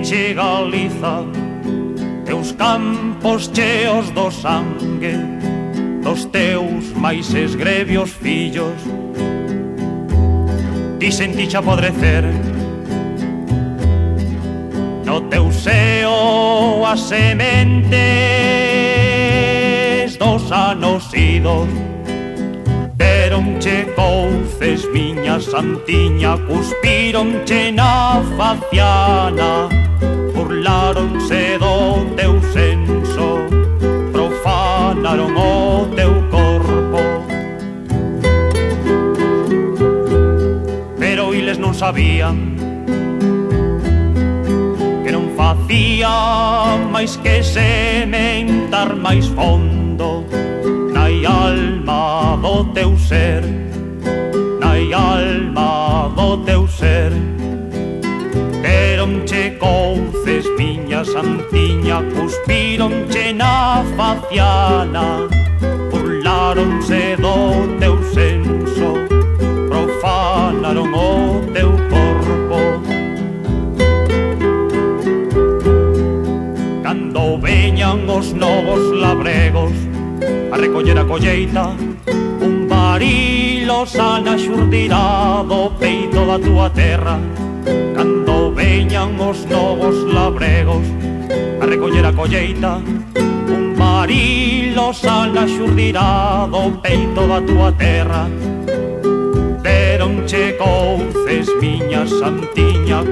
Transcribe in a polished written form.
che Galiza, teus campos cheos do sangue dos teus máis esgrevios fillos. Ti sentiche apodrecer no teu seo as sementes dos anos idos. Deronche couces, miña santiña, cuspironche na faciana, burlaronse do teu senso, profanaron o teu corpo. Pero iles non sabían que non facía máis que sementar máis fondo nai alma do teu ser, nai alma do teu ser. Deronche couces, miña santiña, cuspironche na faciana, burlaronse do teu senso, profanaron o teu corpo. Cando veñan os novos labregos a recoller a colleita, un barilo sana xurdirá do peito da túa terra. Cando veñan os novos labregos a recoller a colleita, un barilo sana xurdirá do peito da túa terra. Deronche couces, miña santiña,